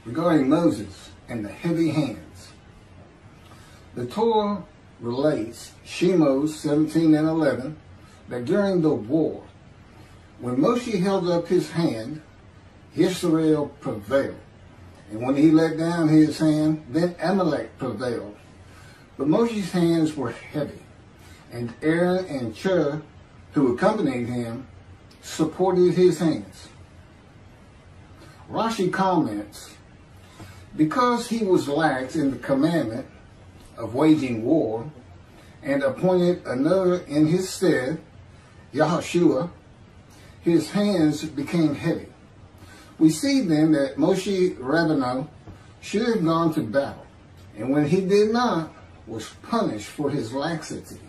regarding Moses and the heavy hands. The Torah relates, Shemos 17 and 11, that during the war, when Moshe held up his hand, Yisroel prevailed. And when he let down his hand, then Amalek prevailed. But Moshe's hands were heavy, and Aaron and Chur, who accompanied him, supported his hands. Rashi comments, because he was lax in the commandment of waging war, and appointed another in his stead, Yehoshua, his hands became heavy. We see then that Moshe Rabbeinu should have gone to battle, and when he did not, was punished for his laxity.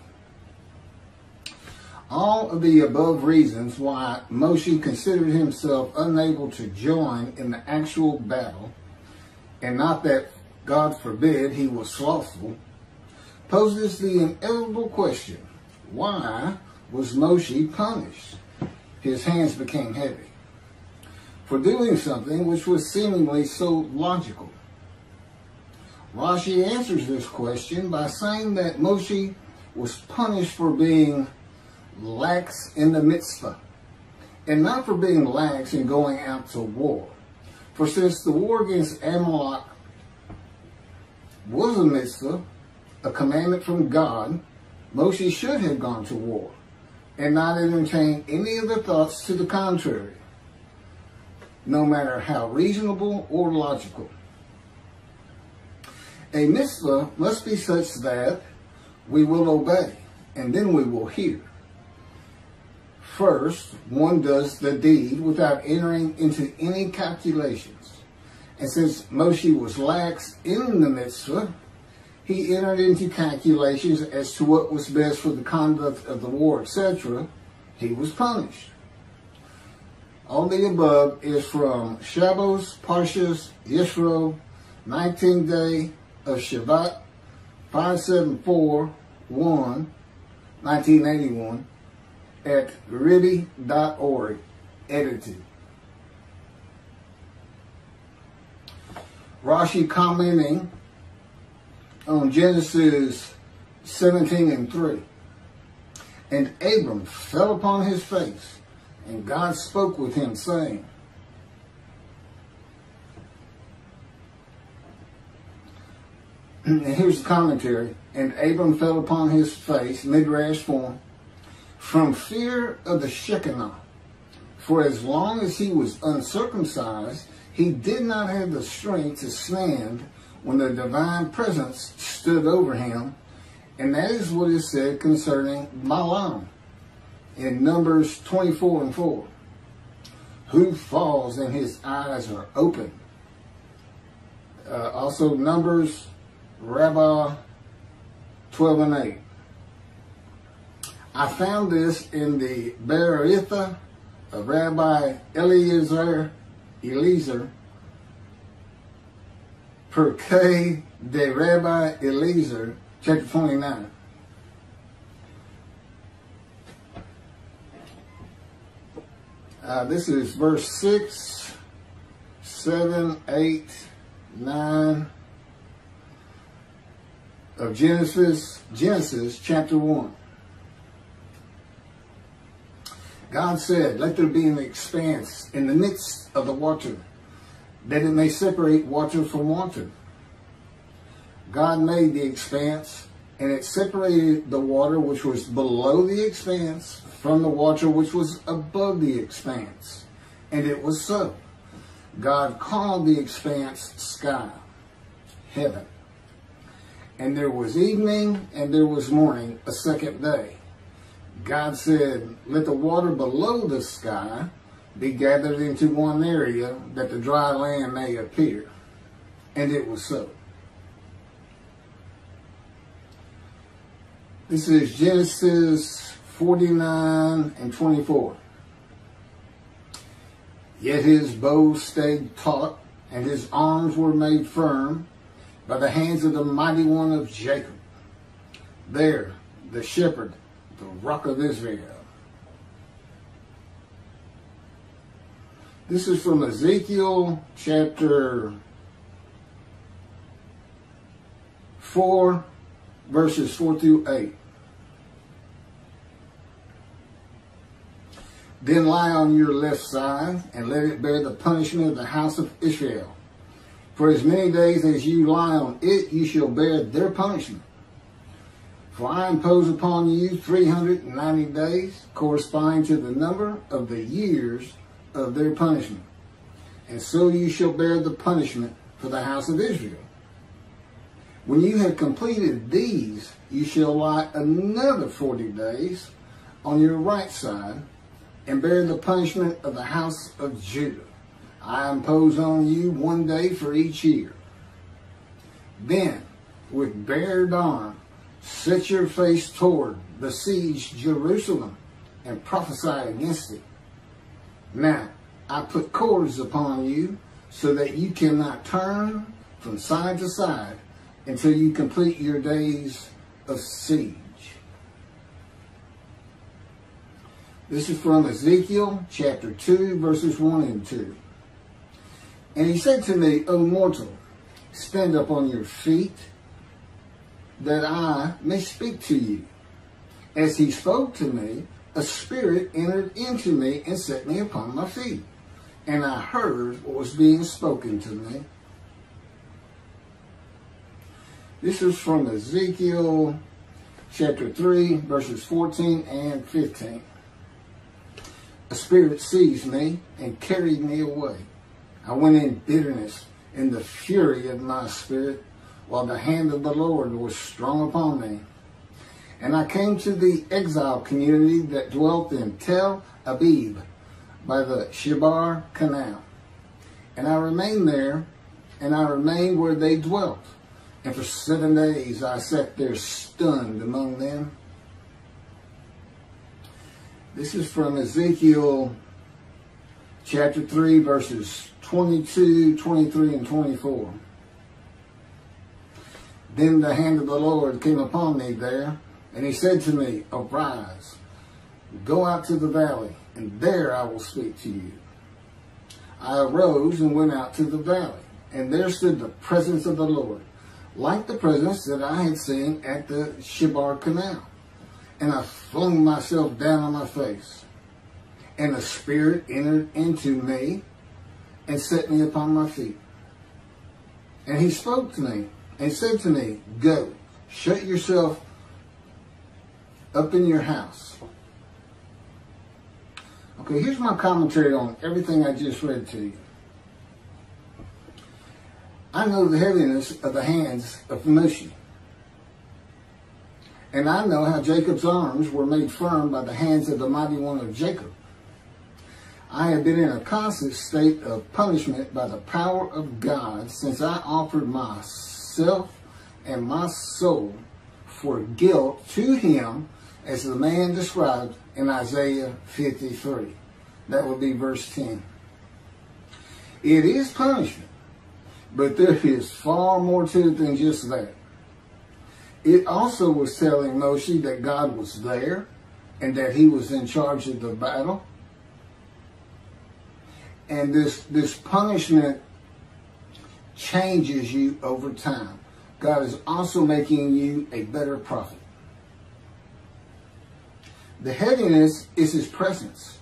All of the above reasons why Moshe considered himself unable to join in the actual battle, and not that, God forbid, he was slothful, poses the inevitable question, why was Moshe punished? His hands became heavy for doing something which was seemingly so logical. Rashi answers this question by saying that Moshe was punished for being lax in the Mitzvah, and not for being lax in going out to war. For since the war against Amalek was a Mitzvah, a commandment from God, Moshe should have gone to war, and not entertain any of the thoughts to the contrary, no matter how reasonable or logical. A mitzvah must be such that we will obey, and then we will hear. First, one does the deed without entering into any calculations. And since Moshe was lax in the mitzvah, he entered into calculations as to what was best for the conduct of the war, etc. He was punished. All the above is from Shemos, Parshas, Yisroel, 19th day of Shabbat, 574-1, 1981, at Riddy.org, edited. Rashi commenting on Genesis 17 and 3. And Abram fell upon his face, and God spoke with him, saying, and here's the commentary, and Abram fell upon his face, midrash form, from fear of the Shekinah. For as long as he was uncircumcised, he did not have the strength to stand when the divine presence stood over him. And that is what is said concerning Balaam in Numbers 24 and 4. Who falls and his eyes are open. Also Numbers, Rabbi 12 and 8. I found this in the Beritha of Rabbi Eliezer, Perkei de Rabbi Eliezer, chapter 29. This is verse 6, 7, 8, 9 of Genesis chapter 1. God said, let there be an expanse in the midst of the water, that it may separate water from water. God made the expanse, and it separated the water which was below the expanse from the water which was above the expanse. And it was so. God called the expanse sky, heaven. And there was evening and there was morning, a second day. God said, let the water below the sky be gathered into one area, that the dry land may appear. And it was so. This is Genesis 49 and 24. Yet his bow stayed taut, and his arms were made firm by the hands of the mighty one of Jacob. There, the shepherd, the rock of Israel. This is from Ezekiel chapter 4, verses 4 through 8. Then lie on your left side, and let it bear the punishment of the house of Israel. For as many days as you lie on it, you shall bear their punishment. For I impose upon you 390 days, corresponding to the number of the years of their punishment. And so you shall bear the punishment for the house of Israel. When you have completed these, you shall lie another 40 days on your right side, and bear the punishment of the house of Judah. I impose on you 1 day for each year. Then, with bared arm, set your face toward besieged Jerusalem, and prophesy against it. Now, I put cords upon you, so that you cannot turn from side to side until you complete your days of siege. This is from Ezekiel chapter 2, verses 1 and 2. And he said to me, O mortal, stand up on your feet, that I may speak to you. As he spoke to me, a spirit entered into me and set me upon my feet. And I heard what was being spoken to me. This is from Ezekiel chapter 3, verses 14 and 15. A spirit seized me and carried me away. I went in bitterness in the fury of my spirit, while the hand of the Lord was strong upon me. And I came to the exile community that dwelt in Tel Abib by the Shebar Canal. And I remained there, and I remained where they dwelt. And for 7 days I sat there stunned among them. This is from Ezekiel chapter 3, verses 22, 23, and 24. Then the hand of the Lord came upon me there, and he said to me, Arise, go out to the valley, and there I will speak to you. I arose and went out to the valley, and there stood the presence of the Lord, like the presence that I had seen at the Shebar Canal. And I flung myself down on my face, and the Spirit entered into me and set me upon my feet. And he spoke to me and said to me, Go, shut yourself up in your house. Okay, here's my commentary on everything I just read to you. I know the heaviness of the hands of Moshe. And I know how Jacob's arms were made firm by the hands of the mighty one of Jacob. I have been in a constant state of punishment by the power of God since I offered myself and my soul for guilt to him, as the man described in Isaiah 53. That would be verse 10. It is punishment, but there is far more to it than just that. It also was telling Moshe that God was there and that he was in charge of the battle. And this punishment changes you over time. God is also making you a better prophet. The heaviness is his presence.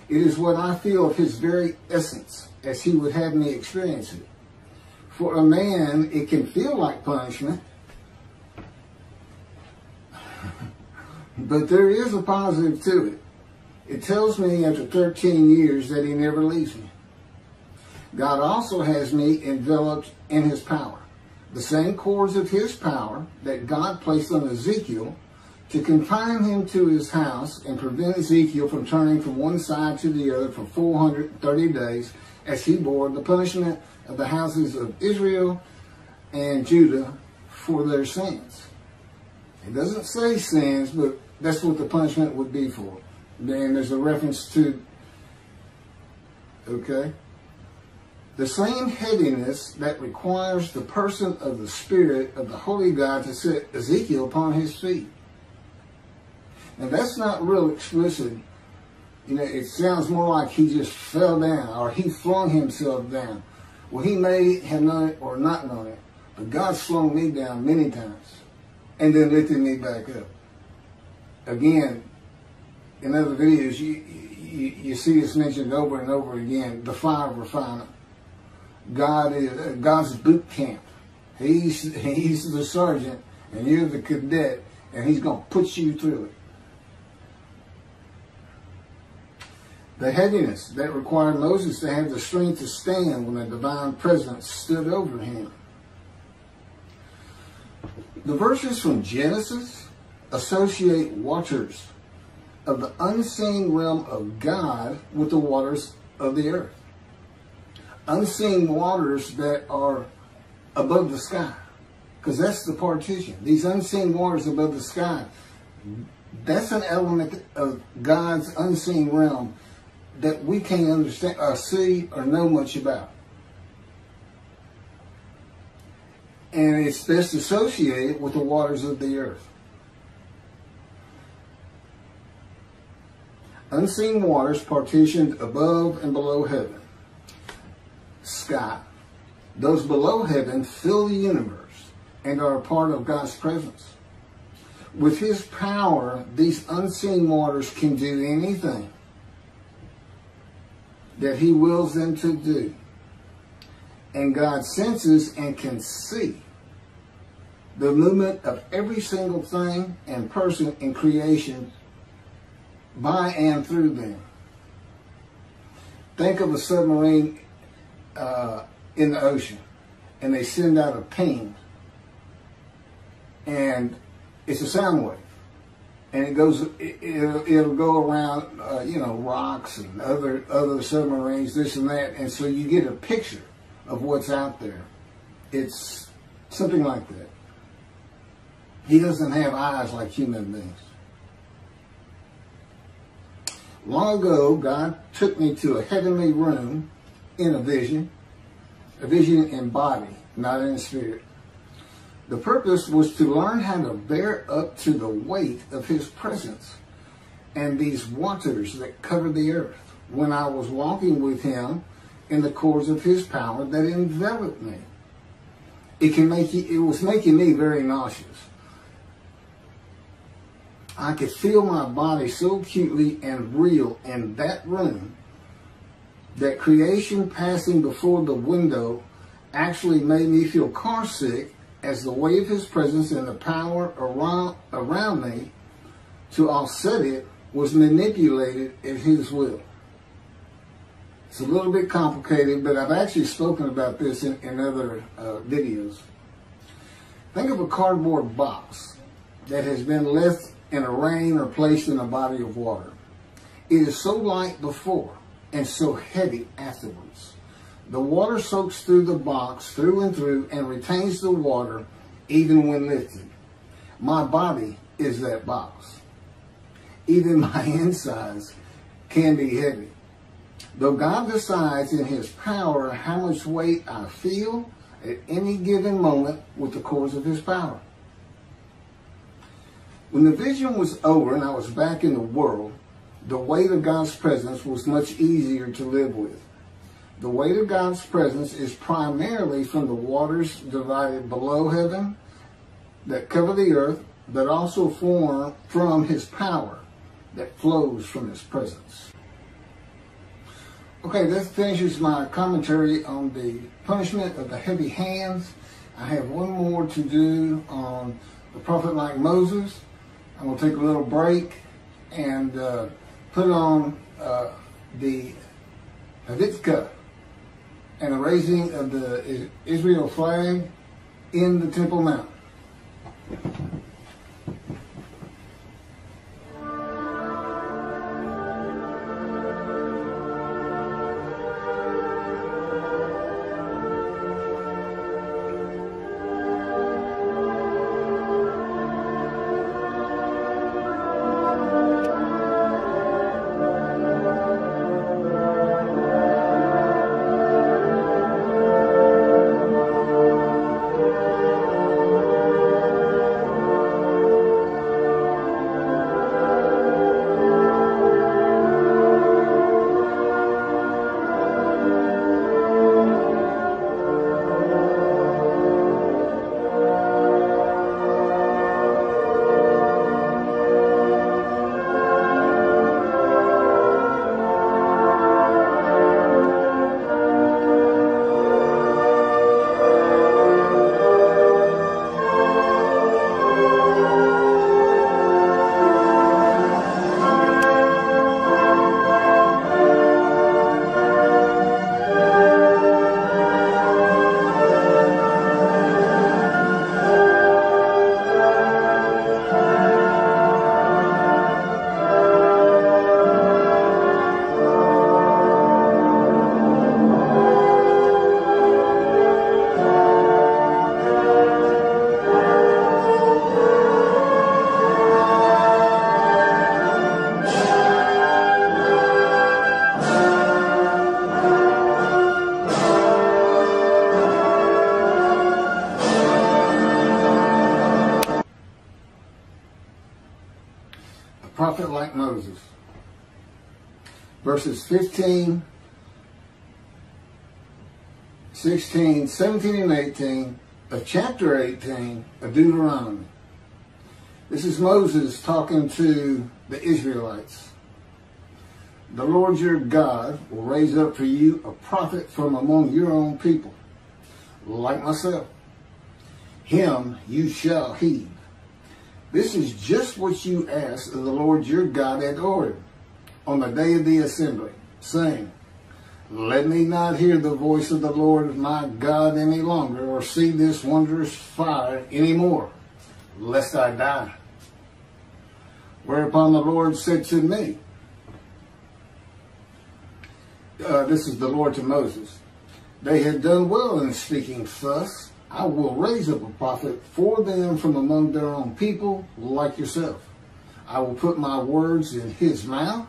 It is what I feel of his very essence, as he would have me experience it. For a man, it can feel like punishment, but there is a positive to it. It tells me after 13 years that he never leaves me. God also has me enveloped in his power. The same cords of his power that God placed on Ezekiel to confine him to his house and prevent Ezekiel from turning from one side to the other for 430 days as he bore the punishment of the houses of Israel and Judah for their sins. It doesn't say sins, but that's what the punishment would be for. Then there's a reference to, okay, the same heaviness that requires the person of the Spirit of the Holy God to set Ezekiel upon his feet. And that's not real explicit. You know, it sounds more like he just fell down or he flung himself down. Well, he may have known it or not known it, But God slowed me down many times and then lifted me back up. Again, in other videos, you see this mentioned over and over again, the fire refiner. God's boot camp. He's the sergeant and you're the cadet, and he's going to put you through it. The heaviness that required Moses to have the strength to stand when the divine presence stood over him. The verses from Genesis associate waters of the unseen realm of God with the waters of the earth. Unseen waters that are above the sky. Because that's the partition. These unseen waters above the sky, that's an element of God's unseen realm that we can't understand or see or know much about. And it's best associated with the waters of the earth. Unseen waters partitioned above and below heaven. Sky. Those below heaven fill the universe and are a part of God's presence. With his power, these unseen waters can do anything that he wills them to do. And God senses and can see the movement of every single thing and person in creation by and through them. Think of a submarine in the ocean, and they send out a ping, and it's a sound wave, and it'll go around rocks and other submarines, this and that, and so you get a picture of what's out there. It's something like that. He doesn't have eyes like human beings. Long ago, God took me to a heavenly room in a vision in body, not in spirit. The purpose was to learn how to bear up to the weight of his presence and these waters that cover the earth when I was walking with him in the cords of his power that enveloped me. It was making me very nauseous. I could feel my body so acutely and real in that room that creation passing before the window actually made me feel car sick as the weight of his presence and the power around me to offset it was manipulated at his will. It's a little bit complicated, but I've actually spoken about this in other videos. Think of a cardboard box that has been left in a rain or placed in a body of water. It is so light before and so heavy afterwards. The water soaks through the box through and through and retains the water even when lifted. My body is that box. Even my insides can be heavy. Though God decides in his power how much weight I feel at any given moment with the cords of his power. When the vision was over and I was back in the world, the weight of God's presence was much easier to live with. The weight of God's presence is primarily from the waters divided below heaven that cover the earth, but also from his power that flows from his presence. Okay, that finishes my commentary on the punishment of the heavy hands. I have one more to do on the prophet like Moses. I'm going to take a little break and put on the Havitzka and the raising of the Israel flag in the Temple Mount. prophet like Moses. Verses 15, 16, 17, and 18 of chapter 18 of Deuteronomy. This is Moses talking to the Israelites. The Lord your God will raise up for you a prophet from among your own people, like myself. Him you shall heed. This is just what you asked of the Lord your God had ordered on the day of the assembly, saying, let me not hear the voice of the Lord my God any longer, or see this wondrous fire any more, lest I die. Whereupon the Lord said to me, this is the Lord to Moses, they had done well in speaking thus. I will raise up a prophet for them from among their own people, like yourself. I will put my words in his mouth,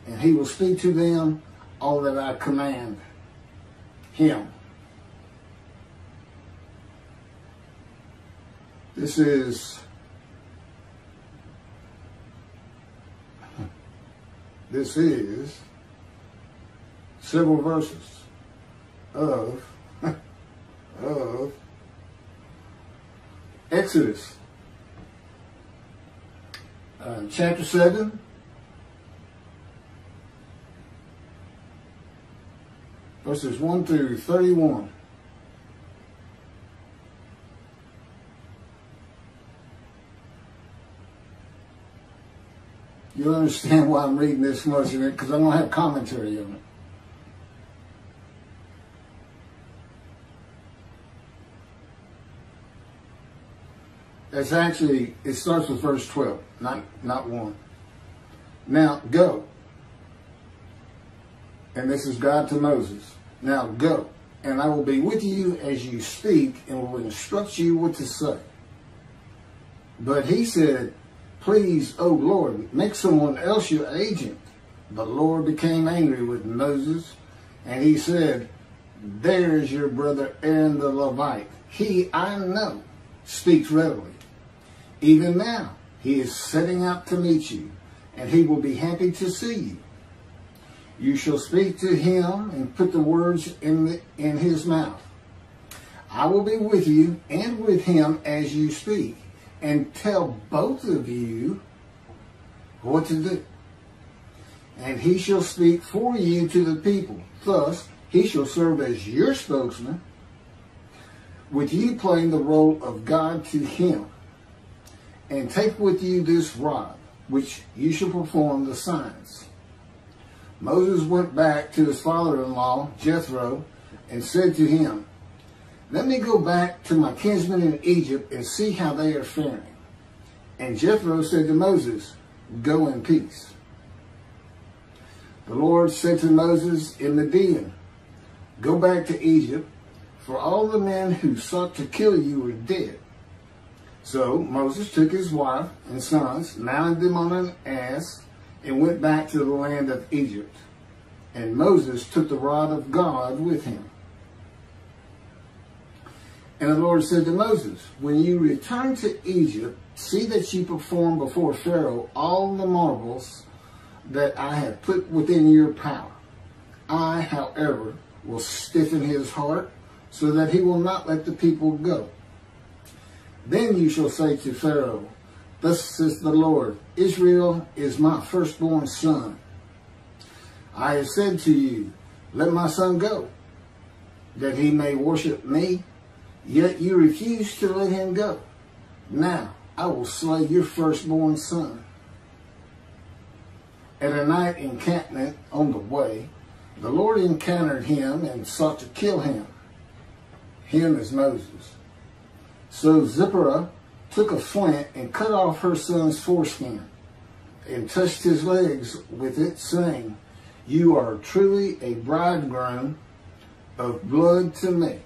and he will speak to them all that I command him. This is several verses of Exodus, chapter 7, verses 1 through 31. You'll understand why I'm reading this much of it, because I'm going to have commentary on it. It's actually, it starts with verse 12, not 1. Now, go. And this is God to Moses. Now, go, and I will be with you as you speak, and will instruct you what to say. But he said, please, O Lord, make someone else your agent. The Lord became angry with Moses, and he said, there is your brother Aaron the Levite. He, I know, speaks readily. Even now, he is setting out to meet you, and he will be happy to see you. You shall speak to him and put the words in his mouth. I will be with you and with him as you speak, and tell both of you what to do. And he shall speak for you to the people. Thus, he shall serve as your spokesman, with you playing the role of God to him. And take with you this rod, which you shall perform the signs. Moses went back to his father-in-law, Jethro, and said to him, let me go back to my kinsmen in Egypt and see how they are faring. And Jethro said to Moses, go in peace. The Lord said to Moses in Midian, go back to Egypt, for all the men who sought to kill you are dead. So Moses took his wife and sons, mounted them on an ass, and went back to the land of Egypt. And Moses took the rod of God with him. And the Lord said to Moses, when you return to Egypt, see that you perform before Pharaoh all the marvels that I have put within your power. I, however, will stiffen his heart, so that he will not let the people go. Then you shall say to Pharaoh, thus says the Lord, Israel is my firstborn son. I have said to you, let my son go, that he may worship me, yet you refuse to let him go. Now I will slay your firstborn son. At a night encampment on the way, the Lord encountered him and sought to kill him. Him is Moses. So Zipporah took a flint and cut off her son's foreskin and touched his legs with it, saying, you are truly a bridegroom of blood to me.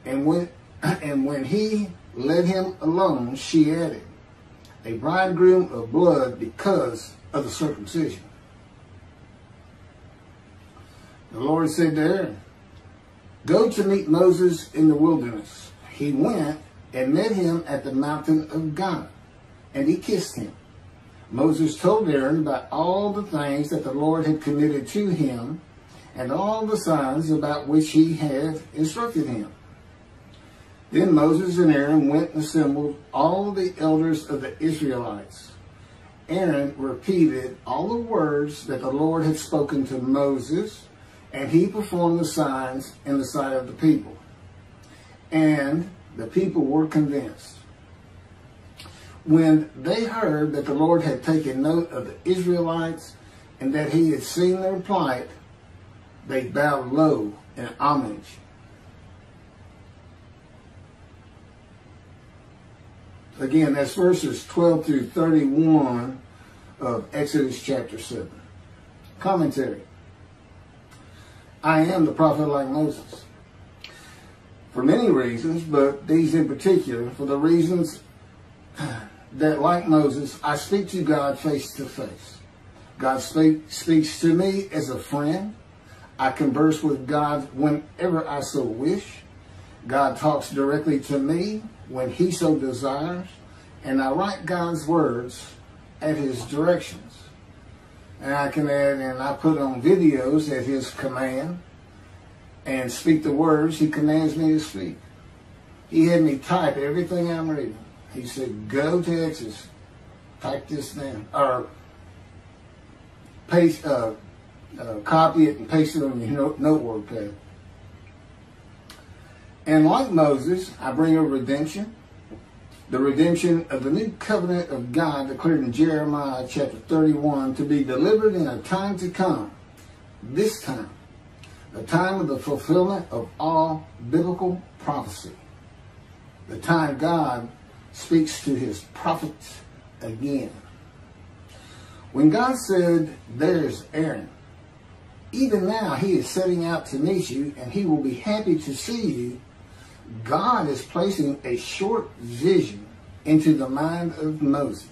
And when he let him alone, she added, a bridegroom of blood because of the circumcision. The Lord said to Aaron, go to meet Moses in the wilderness. He went and met him at the mountain of God, and he kissed him. Moses told Aaron about all the things that the Lord had committed to him and all the signs about which he had instructed him. Then Moses and Aaron went and assembled all the elders of the Israelites. Aaron repeated all the words that the Lord had spoken to Moses, and he performed the signs in the sight of the people. And the people were convinced. When they heard that the Lord had taken note of the Israelites and that he had seen their plight, they bowed low in homage. Again, that's verses 12 through 31 of Exodus chapter 7. Commentary. I am the prophet like Moses. For many reasons, but these in particular, for the reasons that, like Moses, I speak to God face to face. God speaks to me as a friend. I converse with God whenever I so wish. God talks directly to me when he so desires. And I write God's words at his directions. And I can add, and I put on videos at his command and speak the words he commands me to speak. He had me type everything I'm reading. He said, go to Exodus, type this down, or paste, copy it and paste it on your notebook pad. And like Moses, I bring a redemption, the redemption of the new covenant of God declared in Jeremiah chapter 31 to be delivered in a time to come, this time, the time of the fulfillment of all biblical prophecy, the time God speaks to his prophets again. When God said, there's Aaron, even now he is setting out to meet you and he will be happy to see you, God is placing a short vision into the mind of Moses.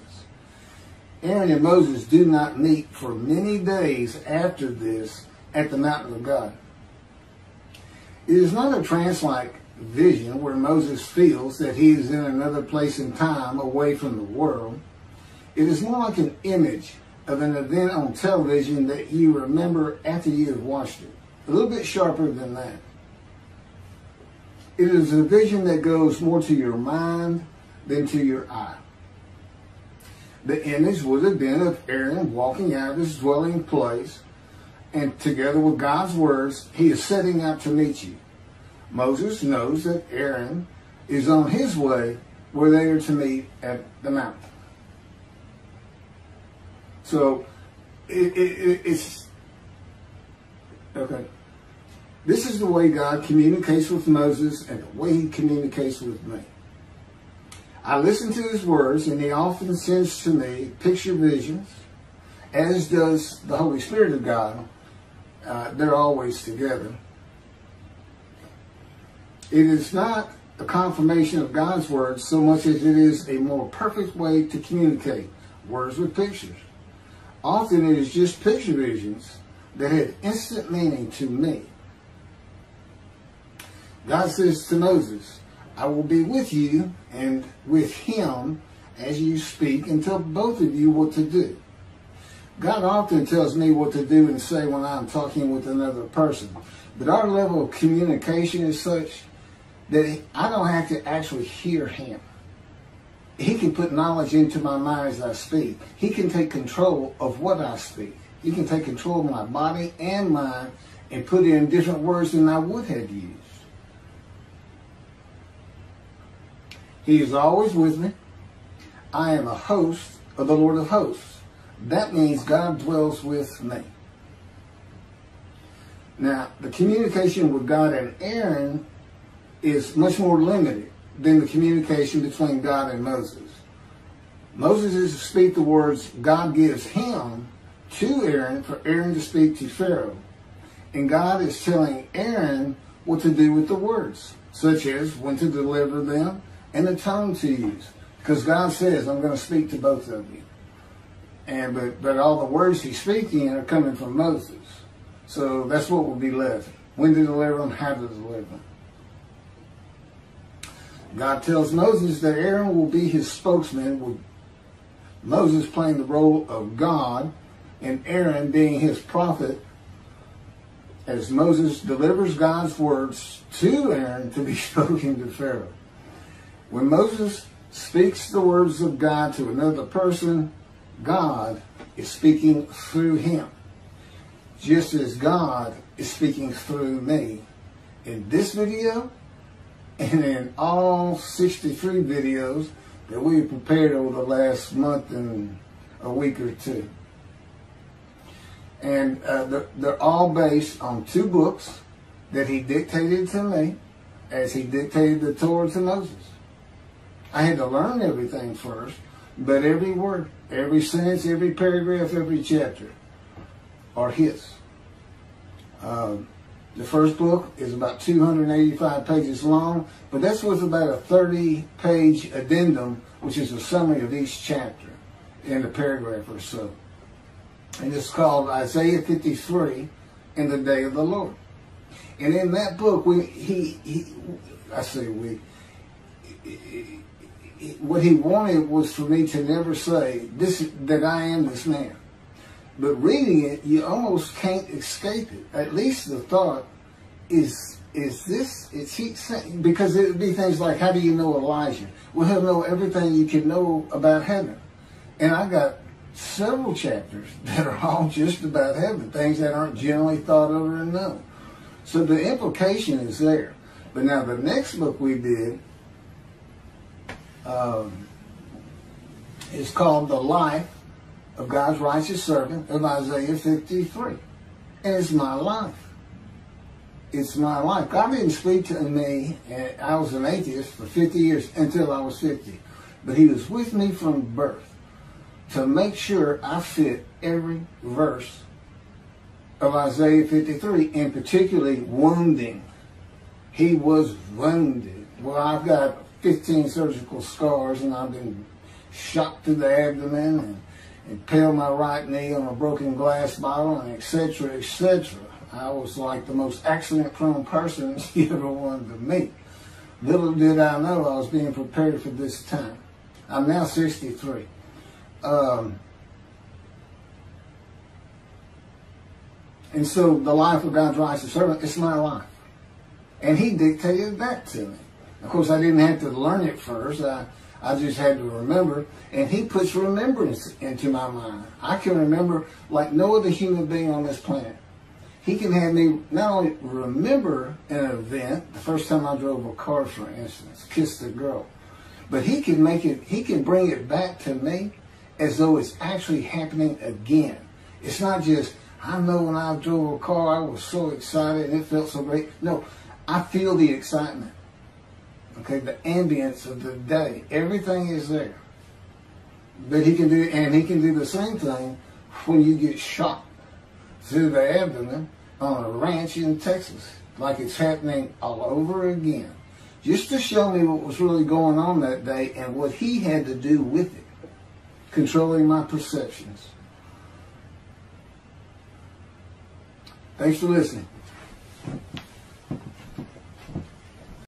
Aaron and Moses do not meet for many days after this at the mountain of God. It is not a trance-like vision where Moses feels that he is in another place and time away from the world. It is more like an image of an event on television that you remember after you have watched it. A little bit sharper than that. It is a vision that goes more to your mind than to your eye. The image would have been of Aaron walking out of his dwelling place, and together with God's words, he is setting out to meet you. Moses knows that Aaron is on his way where they are to meet at the mountain. So, it's okay. This is the way God communicates with Moses and the way he communicates with me. I listen to his words, and he often sends to me picture visions, as does the Holy Spirit of God. They're always together. It is not a confirmation of God's words so much as it is a more perfect way to communicate words with pictures. Often it is just picture visions that have instant meaning to me. God says to Moses, I will be with you and with him as you speak and tell both of you what to do. God often tells me what to do and say when I'm talking with another person. But our level of communication is such that I don't have to actually hear him. He can put knowledge into my mind as I speak. He can take control of what I speak. He can take control of my body and mind and put in different words than I would have used. He is always with me. I am a host of the Lord of hosts. That means God dwells with me. Now, the communication with God and Aaron is much more limited than the communication between God and Moses. Moses is to speak the words God gives him to Aaron for Aaron to speak to Pharaoh. And God is telling Aaron what to do with the words, such as when to deliver them and the tone to use. Because God says, I'm going to speak to both of you. But all the words he's speaking are coming from Moses. So that's what will be left. When to deliver them, how to deliver them. God tells Moses that Aaron will be his spokesman Moses playing the role of God, and Aaron being his prophet, as Moses delivers God's words to Aaron to be spoken to Pharaoh. When Moses speaks the words of God to another person, God is speaking through him, just as God is speaking through me in this video and in all 63 videos that we have prepared over the last month and a week or two. And they're all based on 2 books that he dictated to me as he dictated the Torah to Moses. I had to learn everything first, but every word, every sentence, every paragraph, every chapter are his. The first book is about 285 pages long, but that's with about a 30-page addendum, which is a summary of each chapter in a paragraph or so. And it's called Isaiah 53 in the Day of the Lord. And in that book, what he wanted was for me to never say that I am this man. But reading it, you almost can't escape it. At least the thought is he saying, because it would be things like, how do you know Elijah? Well, he'll know everything you can know about heaven. And I got several chapters that are all just about heaven, things that aren't generally thought of or known. So the implication is there. But now the next book we did is called The Life of God's Righteous Servant of Isaiah 53. And it's my life. It's my life. God didn't speak to me, and I was an atheist for 50 years until I was 50. But he was with me from birth to make sure I fit every verse of Isaiah 53, and particularly wounding. He was wounded. Well, I've got 15 surgical scars, and I've been shot through the abdomen and impaled my right knee on a broken glass bottle, and etc., etc. I was like the most accident-prone person you ever wanted to meet. Little did I know I was being prepared for this time. I'm now 63. And so the life of God's righteous servant, it's my life. And he dictated that to me. Of course, I didn't have to learn it first. I just had to remember. And he puts remembrance into my mind. I can remember like no other human being on this planet. He can have me not only remember an event, the first time I drove a car, for instance, kissed a girl, but he can bring it back to me as though it's actually happening again. It's not just, I know when I drove a car, I was so excited and it felt so great. No, I feel the excitement. Okay, the ambience of the day. Everything is there. But he can do the same thing when you get shot through the abdomen on a ranch in Texas, like it's happening all over again, just to show me what was really going on that day and what he had to do with it, controlling my perceptions. Thanks for listening.